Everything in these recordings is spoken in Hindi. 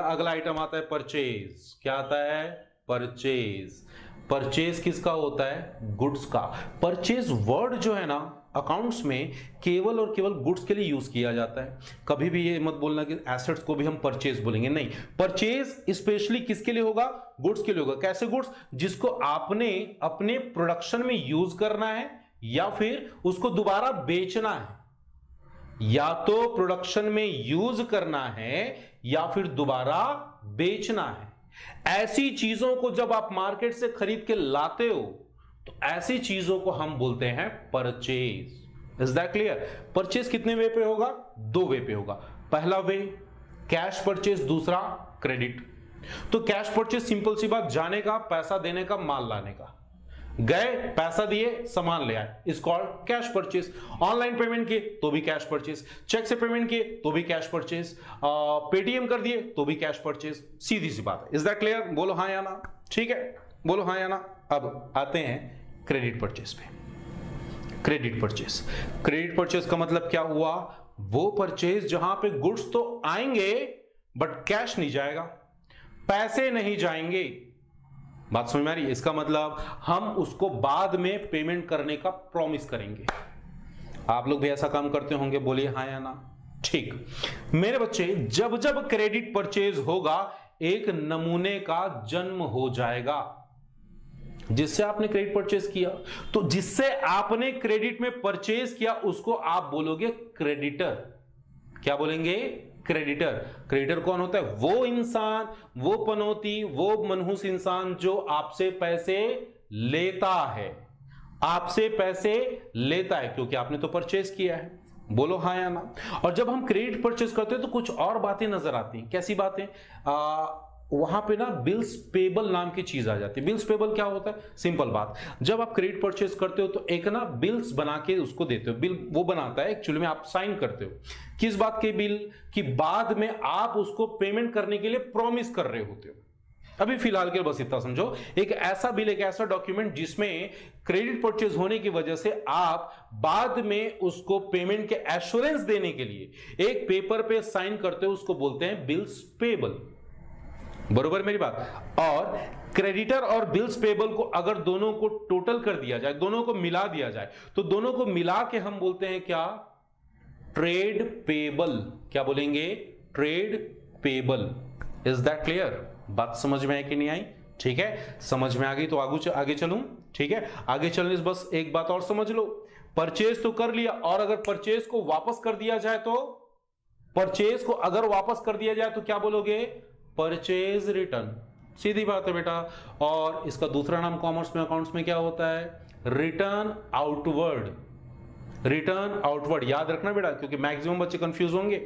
अगला आइटम आता है परचेज। क्या आता है? परचेज। परचेज किसका होता है? गुड्स का। परचेज वर्ड जो है ना अकाउंट्स में केवल और केवल गुड्स के लिए यूज किया जाता है। कभी भी ये मत बोलना कि एसेट्स को भी हम परचेज बोलेंगे, नहीं। परचेज स्पेशली किसके लिए होगा? गुड्स के लिए होगा। कैसे गुड्स? जिसको आपने अपने प्रोडक्शन में यूज करना है या फिर उसको दोबारा बेचना है। या तो प्रोडक्शन में यूज करना है या फिर दोबारा बेचना है। ऐसी चीजों को जब आप मार्केट से खरीद के लाते हो तो ऐसी चीजों को हम बोलते हैं purchase. Is that clear? Purchase कितने वे पे होगा? 2 वे पे होगा। पहला वे कैश परचेज, दूसरा क्रेडिट। तो कैश परचेज सिंपल सी बात, जाने का, पैसा देने का, माल लाने का। गए, पैसा दिए, सामान ले आए, is called cash purchase. Online payment किए तो भी कैश परचेज, चेक से पेमेंट किए तो भी कैश परचेज, पेटीएम कर दिए तो भी कैश परचेज। सीधी सी बात है। Is that clear? बोलो हाँ या ना। ठीक है, बोलो हाँ या ना। अब आते हैं क्रेडिट परचेज पे। क्रेडिट परचेज, क्रेडिट परचेज का मतलब क्या हुआ? वो परचेज जहां पे गुड्स तो आएंगे बट कैश नहीं जाएगा, पैसे नहीं जाएंगे। बात समझ में आ रही है? इसका मतलब हम उसको बाद में पेमेंट करने का प्रॉमिस करेंगे। आप लोग भी ऐसा काम करते होंगे, बोलिए हाँ या ना। ठीक मेरे बच्चे, जब जब क्रेडिट परचेज होगा एक नमूने का जन्म हो जाएगा। जिससे आपने क्रेडिट परचेज किया, तो जिससे आपने क्रेडिट में परचेज किया उसको आप बोलोगे क्रेडिटर। क्या बोलेंगे? क्रेडिटर। क्रेडिटर कौन होता है? वो इंसान, वो पनौती, वो मनहूस इंसान जो आपसे पैसे लेता है। आपसे पैसे लेता है क्योंकि आपने तो परचेज किया है। बोलो हाँ या ना। और जब हम क्रेडिट परचेज करते हैं तो कुछ और बातें नजर आती हैं। कैसी बातें? वहां पे ना बिल्स पेबल नाम की चीज आ जाती है। बिल्स पेबल क्या होता है? सिंपल बात, जब आप क्रेडिट परचेज करते हो तो एक ना बिल्स बना के उसको देते हो। बिल वो बनाता है, एक्चुअली में आप साइन करते हो। किस बात के बिल? कि बाद में आप उसको पेमेंट करने के लिए प्रॉमिस कर रहे होते हो। अभी फिलहाल के बस इतना समझो, एक ऐसा बिल, एक ऐसा डॉक्यूमेंट जिसमें क्रेडिट परचेज होने की वजह से आप बाद में उसको पेमेंट के एश्योरेंस देने के लिए एक पेपर पे साइन करते हो, उसको बोलते हैं बिल्स पेबल। बरोबर मेरी बात? और क्रेडिटर और बिल्स पेबल को अगर दोनों को टोटल कर दिया जाए, दोनों को मिला दिया जाए, तो दोनों को मिला के हम बोलते हैं क्या? Trade payable. क्या बोलेंगे? Trade payable. Is that clear? बात समझ में आई कि नहीं आई? ठीक है, समझ में आ गई तो आगे चलूं। ठीक है, आगे चलने से बस एक बात और समझ लो। परचेज तो कर लिया, और अगर परचेज को वापस कर दिया जाए तो, परचेज को अगर वापस कर दिया जाए तो क्या बोलोगे? Purchase return. सीधी बात है बेटा। और इसका दूसरा नाम कॉमर्स में, अकाउंट्स में क्या होता है? Return outward. रिटर्न आउटवर्ड याद रखना बेटा, क्योंकि मैक्सिमम बच्चे कंफ्यूज होंगे।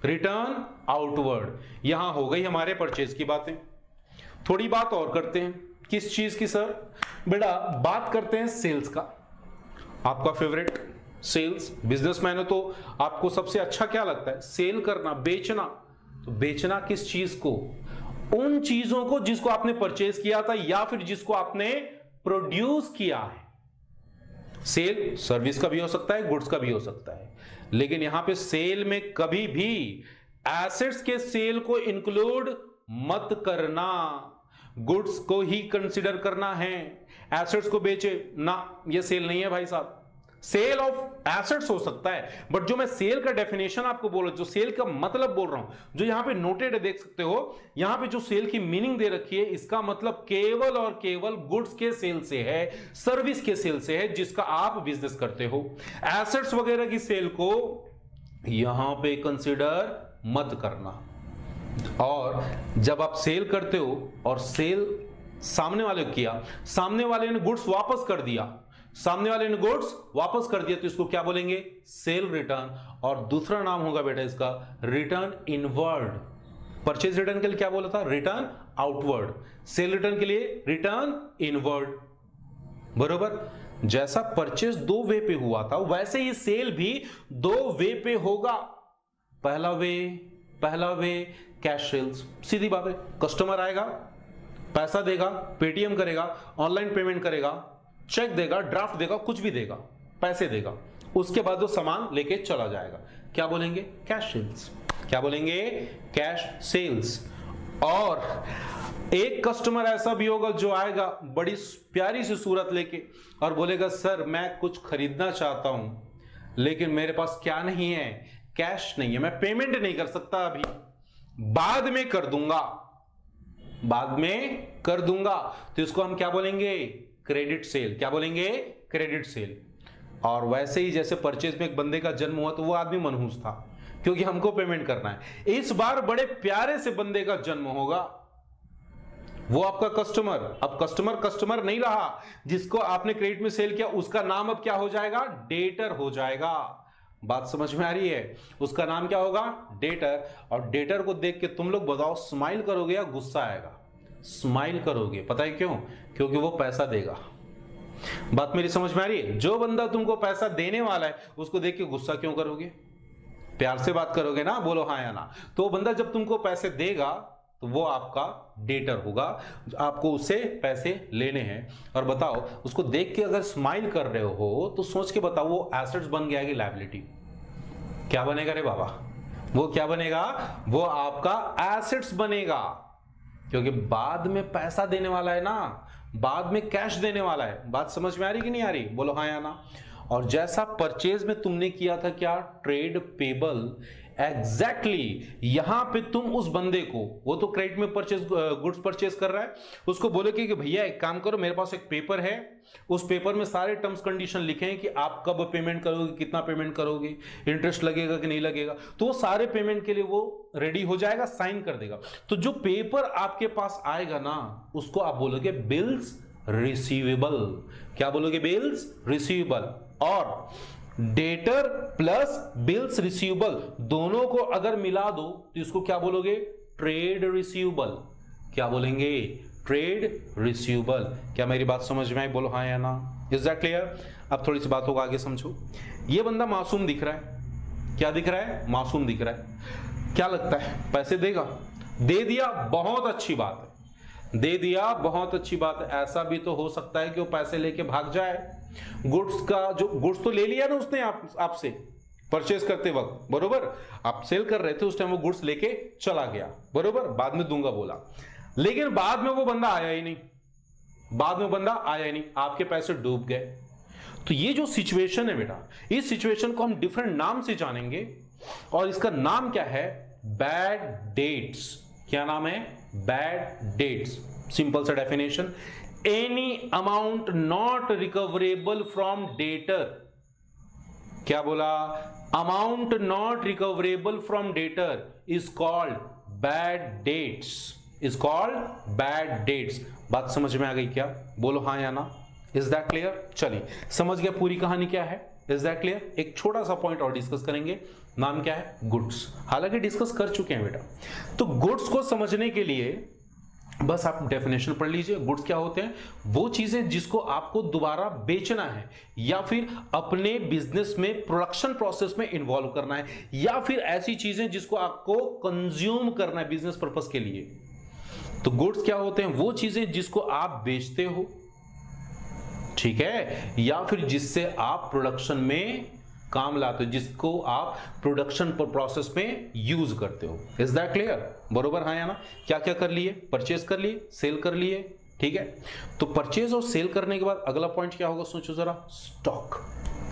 Return outward. यहां हो गई हमारे परचेज की बातें। थोड़ी बात और करते हैं। किस चीज की सर? बेटा बात करते हैं सेल्स का। आपका फेवरेट सेल्स। बिजनेसमैन हो तो आपको सबसे अच्छा क्या लगता है? सेल करना, बेचना। तो बेचना किस चीज को? उन चीजों को जिसको आपने परचेज किया था या फिर जिसको आपने प्रोड्यूस किया है। सेल सर्विस का भी हो सकता है, गुड्स का भी हो सकता है, लेकिन यहां पे सेल में कभी भी एसेट्स के सेल को इंक्लूड मत करना। गुड्स को ही कंसिडर करना है। एसेट्स को बेचे ना, ये सेल नहीं है भाई साहब। सेल ऑफ एसेट्स हो सकता है, बट जो मैं सेल का डेफिनेशन आपको बोल रहा हूं, जो सेल का मतलब बोल रहा हूं, जो यहां पे नोटेड है, देख सकते हो यहां पे जो सेल की मीनिंग दे रखी है, इसका मतलब केवल और केवल गुड्स के सेल से है, सर्विस के सेल से है, जिसका आप बिजनेस करते हो। एसेट्स वगैरह की सेल को यहां पे कंसिडर मत करना। और जब आप सेल करते हो और सेल सामने वाले को किया, सामने वाले ने गुड्स वापस कर दिया, सामने वाले ने गुड्स वापस कर दिया, तो इसको क्या बोलेंगे? Cell return. और दूसरा नाम होगा बेटा इसका रिटर्न इनवर्ड। परचेज रिटर्न के लिए क्या बोला था? Return outward. सेल रिटर्न के लिए रिटर्न इनवर्ड। बरोबर? जैसा परचेज 2 वे पे हुआ था, वैसे ही सेल भी 2 वे पे होगा। पहला वे कैश सेल्स। सीधी बात है, कस्टमर आएगा, पैसा देगा, पेटीएम करेगा, ऑनलाइन पेमेंट करेगा, चेक देगा, ड्राफ्ट देगा, कुछ भी देगा, पैसे देगा, उसके बाद वो सामान लेके चला जाएगा। क्या बोलेंगे? Cash sales. क्या बोलेंगे? Cash sales. और एक कस्टमर ऐसा भी होगा जो आएगा बड़ी प्यारी सी सूरत लेके और बोलेगा सर मैं कुछ खरीदना चाहता हूं लेकिन मेरे पास क्या नहीं है, कैश नहीं है, मैं पेमेंट नहीं कर सकता अभी, बाद में कर दूंगा, बाद में कर दूंगा। तो इसको हम क्या बोलेंगे, क्रेडिट सेल। क्या बोलेंगे, क्रेडिट सेल। और वैसे ही जैसे परचेज में एक बंदे का जन्म हुआ तो वो आदमी मनहूस था क्योंकि हमको पेमेंट करना है। इस बार बड़े प्यारे से बंदे का जन्म होगा, वो आपका कस्टमर। अब कस्टमर नहीं रहा, जिसको आपने क्रेडिट में सेल किया उसका नाम अब क्या हो जाएगा, डेटर हो जाएगा। बात समझ में आ रही है, उसका नाम क्या होगा, डेटर। और डेटर को देख के तुम लोग बताओ स्माइल करोगे या गुस्सा आएगा, स्माइल करोगे। पता है क्यों, क्योंकि वो पैसा देगा। बात मेरी समझ में आ रही है, जो बंदा तुमको पैसा देने वाला है उसको देख के गुस्सा क्यों करोगे, प्यार से बात करोगे ना, बोलो हाँ या ना। तो बंदा जब तुमको पैसे देगा तो वो आपका डेटर होगा, आपको उससे पैसे लेने हैं। और बताओ उसको देख के अगर स्माइल कर रहे हो तो सोच के बताओ वो एसेट्स बन गया कि लायबिलिटी, क्या बनेगा रे बाबा, वो क्या बनेगा, वो आपका एसेट्स बनेगा, क्योंकि बाद में पैसा देने वाला है ना, बाद में कैश देने वाला है। बात समझ में आ रही कि नहीं आ रही, बोलो हाँ या ना। और जैसा परचेज में तुमने किया था क्या, ट्रेड पेबल, एग्जैक्टली यहां पे तुम उस बंदे को, वो तो क्रेडिट में परचेज गुड्स परचेज कर रहा है, उसको बोले कि भैया एक काम करो, मेरे पास एक पेपर है, उस पेपर में सारे टर्म्स कंडीशन लिखे हैं कि आप कब पेमेंट करोगे, कितना पेमेंट करोगे, इंटरेस्ट लगेगा कि नहीं लगेगा। तो वो सारे पेमेंट के लिए वो रेडी हो जाएगा, साइन कर देगा। तो जो पेपर आपके पास आएगा ना उसको आप बोलोगे बिल्स रिसीवेबल। क्या बोलोगे, बिल्स रिसीवेबल। और डेटर प्लस बिल्स रिसीवेबल दोनों को अगर मिला दो तो इसको क्या बोलोगे, ट्रेड रिसीवेबल। क्या बोलेंगे, ट्रेड रिसीवेबल। क्या मेरी बात समझ में आई, बोलो हाँ या ना। Is that clear. अब थोड़ी सी बातों को आगे समझो। ये बंदा मासूम दिख रहा है, क्या दिख रहा है, मासूम दिख रहा है। क्या लगता है पैसे देगा, दे दिया, बहुत अच्छी बात है, दे दिया, बहुत अच्छी बात है। ऐसा भी तो हो सकता है कि वो पैसे लेके भाग जाए, गुड्स का जो गुड्स तो ले लिया ना उसने आपसे परचेज करते वक्त, बरोबर, आप सेल कर रहे थे उस टाइम, वो गुड्स लेके चला गया, बरोबर, बाद में दूंगा बोला, लेकिन बाद में वो बंदा आया ही नहीं, बाद में बंदा आया ही नहीं, आपके पैसे डूब गए। तो ये जो सिचुएशन है बेटा, इस सिचुएशन को हम डिफरेंट नाम से जानेंगे और इसका नाम क्या है, बैड डेट्स। क्या नाम है, बैड डेट्स। सिंपल सा definition, any amount not recoverable from debtor. क्या बोला, amount not recoverable from debtor is called bad debts, is called bad debts. बात समझ में आ गई क्या, बोलो हाँ या ना। Is that clear. चलिए समझ गया पूरी कहानी क्या है, इज दैट क्लियर। एक छोटा सा पॉइंट और डिस्कस करेंगे, नाम क्या है, गुड्स। हालांकि डिस्कस कर चुके हैं बेटा। तो गुड्स को समझने के लिए बस आप डेफिनेशन पढ़ लीजिए। गुड्स क्या होते हैं, वो चीजें जिसको आपको दोबारा बेचना है या फिर अपने बिजनेस में प्रोडक्शन प्रोसेस में इन्वॉल्व करना है, या फिर ऐसी चीजें जिसको आपको कंज्यूम करना है बिजनेस पर्पस के लिए। तो गुड्स क्या होते हैं, वो चीजें जिसको आप बेचते हो, ठीक है, या फिर जिससे आप प्रोडक्शन में काम लाते हो, जिसको आप प्रोडक्शन प्रोसेस में यूज करते हो। इज दैट क्लियर, बरोबर हाँ या ना। क्या क्या कर लिए, परचेज कर लिए, सेल कर लिए, ठीक है। तो परचेज और सेल करने के बाद अगला पॉइंट क्या होगा, सोचो जरा, स्टॉक।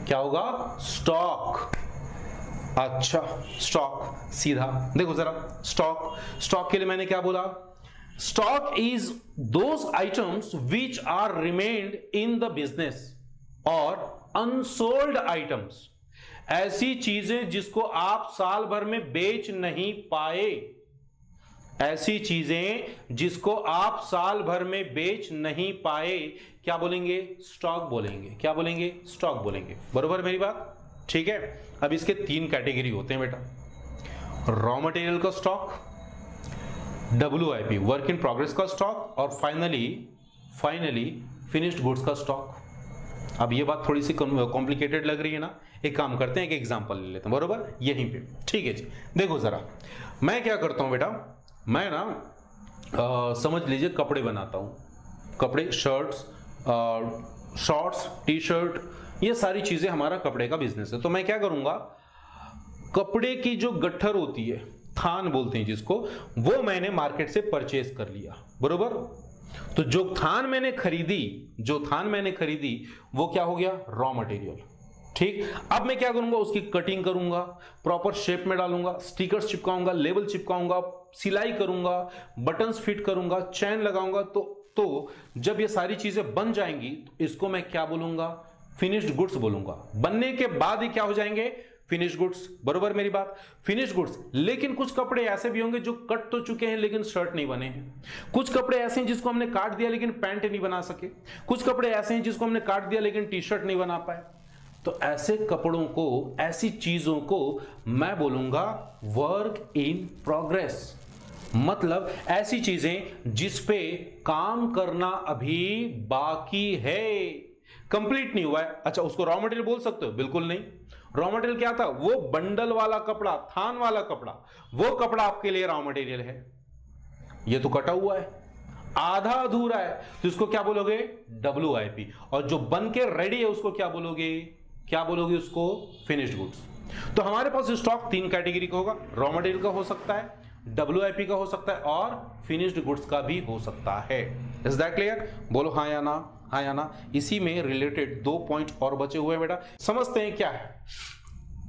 क्या होगा, स्टॉक। अच्छा स्टॉक, सीधा देखो जरा, स्टॉक, स्टॉक के लिए मैंने क्या बोला, stock is those items which are remained in the business और अनसोल्ड आइटम्स, ऐसी चीजें जिसको आप साल भर में बेच नहीं पाए, ऐसी चीजें जिसको आप साल भर में बेच नहीं पाए, क्या बोलेंगे, स्टॉक बोलेंगे। क्या बोलेंगे, स्टॉक बोलेंगे, बरोबर मेरी बात, ठीक है। अब इसके 3 कैटेगरी होते हैं बेटा, रॉ मटेरियल का stock, WIP work in progress का स्टॉक, और फाइनली फिनिश्ड गुड्स का स्टॉक। अब ये बात थोड़ी सी कॉम्प्लिकेटेड लग रही है ना, एक काम करते हैं, एक एग्जांपल ले लेते हैं, बरोबर, यहीं पे, ठीक है जी। देखो जरा, मैं क्या करता हूं बेटा, मैं ना समझ लीजिए कपड़े बनाता हूं, कपड़े, शर्ट्स, शॉर्ट्स, टी शर्ट, ये सारी चीजें हमारा कपड़े का बिजनेस है। तो मैं क्या करूंगा, कपड़े की जो गट्ठर होती है, थान बोलते हैं जिसको, वो मैंने मार्केट से परचेज कर लिया, बरोबर। तो जो थान मैंने खरीदी वो क्या हो गया, रॉ मटेरियल। ठीक, अब मैं क्या करूंगा, उसकी कटिंग करूंगा, प्रॉपर शेप में डालूंगा, स्टिकर्स चिपकाऊंगा, लेबल चिपकाऊंगा, सिलाई करूंगा, बटन्स फिट करूंगा, चैन लगाऊंगा। तो जब ये सारी चीजें बन जाएंगी तो इसको मैं क्या बोलूंगा, फिनिश्ड गुड्स बोलूंगा। बनने के बाद ही क्या हो जाएंगे, फिनिश गुड्स, बरोबर मेरी बात, फिनिश गुड्स। लेकिन कुछ कपड़े ऐसे भी होंगे जो कट तो चुके हैं लेकिन शर्ट नहीं बने हैं। कुछ कपड़े ऐसे हैं जिसको हमने काट दिया लेकिन पैंट नहीं बना सके। कुछ कपड़े ऐसे हैं जिसको हमने काट दिया लेकिन टी शर्ट नहीं बना पाए। तो ऐसे कपड़ों को, ऐसी चीजों को मैं बोलूंगा वर्क इन प्रोग्रेस। मतलब ऐसी चीजें जिस पे काम करना अभी बाकी है, कंप्लीट नहीं हुआ है। अच्छा, उसको रॉ मटेरियल बोल सकते हो? बिल्कुल नहीं। रॉ मटेरियल क्या था, वो बंडल वाला कपड़ा, थान वाला कपड़ा, वो कपड़ा आपके लिए रॉ मटेरियल है। ये तो कटा हुआ है, आधा अधूरा है, तो इसको क्या बोलोगे, WIP। और जो बन के रेडी है उसको क्या बोलोगे उसको, फिनिश्ड गुड्स। तो हमारे पास स्टॉक 3 कैटेगरी का होगा, रॉ मटेरियल का हो सकता है, WIP का हो सकता है और फिनिश्ड गुड्स का भी हो सकता है। Is that clear? बोलो हाँ या ना, हाँ या ना। इसी में रिलेटेड 2 पॉइंट और बचे हुए हैं बेटा, समझते हैं क्या है।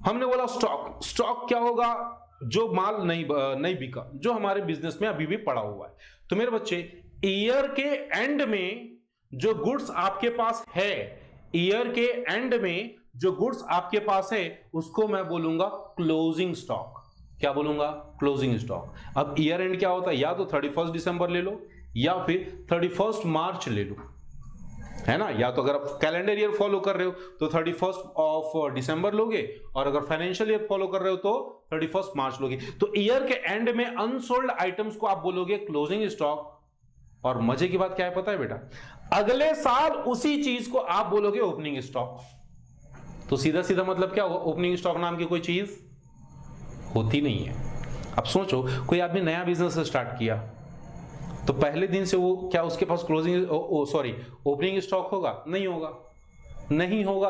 हमने बोला स्टॉक क्या होगा, जो माल नहीं बिका, जो हमारे बिजनेस में अभी भी पड़ा हुआ है। तो मेरे बच्चे, ईयर के एंड में जो गुड्स आपके पास है, ईयर के एंड में जो गुड्स आपके पास है, उसको मैं बोलूंगा क्लोजिंग स्टॉक। क्या बोलूंगा, क्लोजिंग स्टॉक। अब ईयर एंड क्या होता है, या तो 31 दिसंबर ले लो या फिर 31 मार्च ले लो, है ना। या तो अगर आप कैलेंडर ईयर फॉलो कर रहे हो तो 31 ऑफ दिसंबर लोगे, और अगर फाइनेंशियल ईयर फॉलो कर रहे हो तो 31 मार्च लोगे। तो ईयर के एंड में अनसोल्ड आइटम्स को आप बोलोगे क्लोजिंग स्टॉक। और मजे की बात क्या है पता है बेटा, अगले साल उसी चीज को आप बोलोगे ओपनिंग स्टॉक। तो सीधा सीधा मतलब क्या होगा, ओपनिंग स्टॉक नाम की कोई चीज होती नहीं है। अब सोचो, कोई आदमी नया बिजनेस स्टार्ट किया तो पहले दिन से वो क्या उसके पास ओपनिंग स्टॉक होगा? नहीं होगा।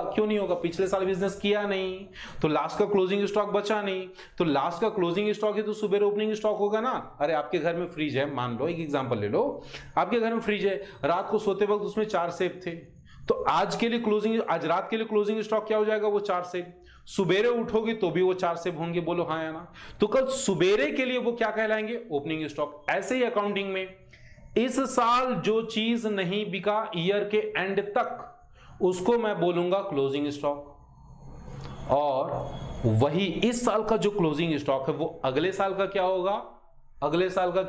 क्यों नहीं होगा? पिछले साल बिजनेस किया नहीं, तो लास्ट का क्लोजिंग स्टॉक बचा नहीं। तो लास्ट का क्लोजिंग स्टॉक है तो सुबह ओपनिंग स्टॉक होगा ना। अरे आपके घर में फ्रिज है, मान लो एक एग्जांपल ले लो, आपके घर में फ्रिज है, रात को सोते वक्त उसमें 4 सेब थे, तो आज रात के लिए क्लोजिंग स्टॉक क्या हो जाएगा, वो 4 सेब। सुबेरे उठोगे तो भी वो 4 सेब होंगे, बोलो हाँ या ना। तो कल सुबेरे के लिए वो क्या कहलाएंगे, ओपनिंग स्टॉक। ऐसे ही अकाउंटिंग में इस साल जो चीज नहीं बिका ईयर के एंड तक, उसको मैं बोलूंगा क्लोजिंग स्टॉक। और वही इस साल का जो क्लोजिंग स्टॉक है वो अगले साल का क्या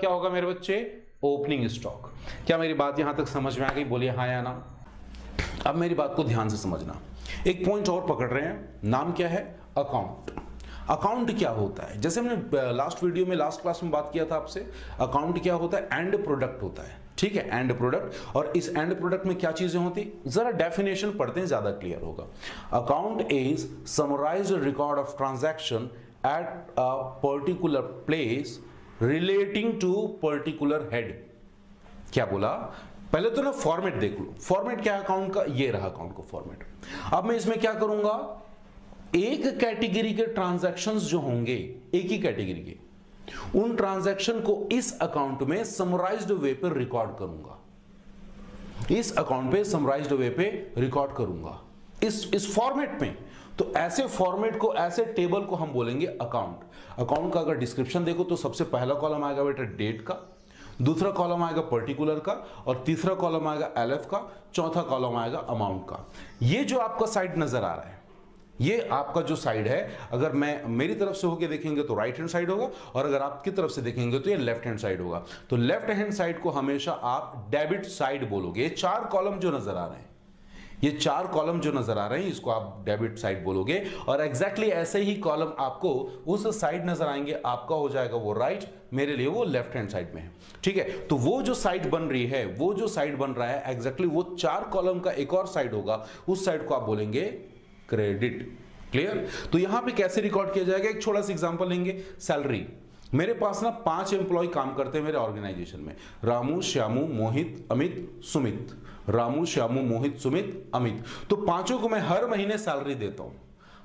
होगा मेरे बच्चे, ओपनिंग स्टॉक। क्या मेरी बात यहां तक समझ में आ गई? बोलिए हाँ या ना। अब मेरी बात को ध्यान से समझना, एक पॉइंट और पकड़ रहे हैं, नाम क्या है, अकाउंट। अकाउंट क्या होता है, जैसे हमने लास्ट क्लास में बात किया था आपसे, अकाउंट क्या होता है, एंड प्रोडक्ट होता है। ठीक है, एंड प्रोडक्ट। और इस एंड प्रोडक्ट में क्या चीजें होती, जरा डेफिनेशन पढ़ते हैं, ज्यादा क्लियर होगा। Account is summarized record of transaction at a particular place relating to particular head. क्या बोला, पहले तो ना फॉर्मेट देख लो, फॉर्मेट क्या है अकाउंट का, ये रहा अकाउंट का फॉर्मेट। अब मैं इसमें क्या करूंगा, एक कैटेगरी के ट्रांजैक्शंस जो होंगे, एक ही कैटेगरी के, उन ट्रांजैक्शन को इस अकाउंट में समराइज्ड वे पर रिकॉर्ड करूंगा, इस अकाउंट पे समराइज्ड वे पे रिकॉर्ड करूंगा इस फॉर्मेट में। तो ऐसे फॉर्मेट को, ऐसे टेबल को हम बोलेंगे अकाउंट। अकाउंट का अगर डिस्क्रिप्शन देखो तो सबसे पहला कॉलम आएगा बेटा डेट का, दूसरा कॉलम आएगा पर्टिकुलर का, और तीसरा कॉलम आएगा LF का, चौथा कॉलम आएगा अमाउंट का। ये जो आपका साइड नजर आ रहा है, ये आपका जो साइड है, अगर मैं मेरी तरफ से होके देखेंगे तो राइट हैंड साइड होगा, और अगर आपकी तरफ से देखेंगे तो ये लेफ्ट हैंड साइड होगा। तो लेफ्ट हैंड साइड को हमेशा आप डेबिट साइड बोलोगे। ये 4 कॉलम जो नजर आ रहे हैं, ये 4 कॉलम जो नजर आ रहे हैं, इसको आप डेबिट साइड बोलोगे। और एग्जैक्टली ऐसे ही कॉलम आपको उस साइड नजर आएंगे, आपका हो जाएगा वो राइट, मेरे लिए वो लेफ्ट हैंड साइड में है। ठीक है, तो वो जो साइड बन रही है, वो जो साइड बन रहा है, एग्जैक्टली वो 4 कॉलम का एक और साइड होगा, उस साइड को आप बोलेंगे क्रेडिट। क्लियर? तो यहां पे कैसे रिकॉर्ड किया जाएगा, एक छोटा सा एग्जांपल लेंगे। सैलरी, मेरे पास ना 5 एम्प्लॉय काम करते हैं मेरे ऑर्गेनाइजेशन में, रामू, श्यामू, मोहित, अमित, सुमित। रामू, श्यामू, मोहित, सुमित, अमित। तो 5 को मैं हर महीने सैलरी देता हूं,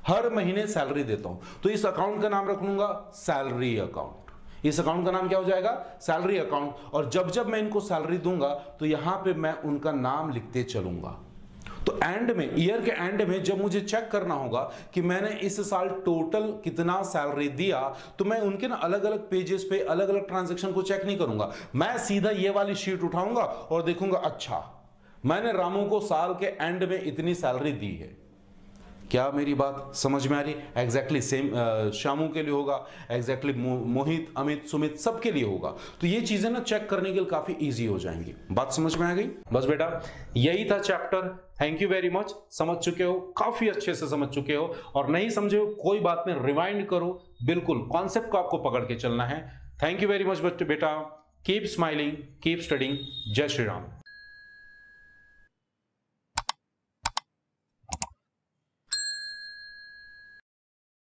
हर महीने सैलरी देता हूं। तो इस अकाउंट का नाम रख लूंगा सैलरी अकाउंट। इस अकाउंट का नाम क्या हो जाएगा? Salary account. और जब जब मैं इनको सैलरी दूंगा तो यहां पे मैं उनका नाम लिखते चलूंगा। तो एंड में, ईयर के एंड में जब मुझे चेक करना होगा कि मैंने इस साल टोटल कितना सैलरी दिया, तो मैं उनके ना अलग अलग पेजेस पे अलग अलग ट्रांजैक्शन को चेक नहीं करूंगा, मैं सीधा ये वाली शीट उठाऊंगा और देखूंगा अच्छा मैंने रामू को साल के एंड में इतनी सैलरी दी है। क्या मेरी बात समझ में आ रही? एग्जैक्टली सेम शामू के लिए होगा, एग्जैक्टली मोहित, अमित, सुमित सबके लिए होगा। तो ये चीजें ना चेक करने के लिए काफी इजी हो जाएंगी। बात समझ में आ गई? बस बेटा यही था chapter. Thank you very much. समझ चुके हो, काफी अच्छे से समझ चुके हो, और नहीं समझे हो कोई बात नहीं, रिवाइंड करो, बिल्कुल कॉन्सेप्ट को आपको पकड़ के चलना है। थैंक यू वेरी मच बेटा। Keep smiling, keep studying. जय श्री राम।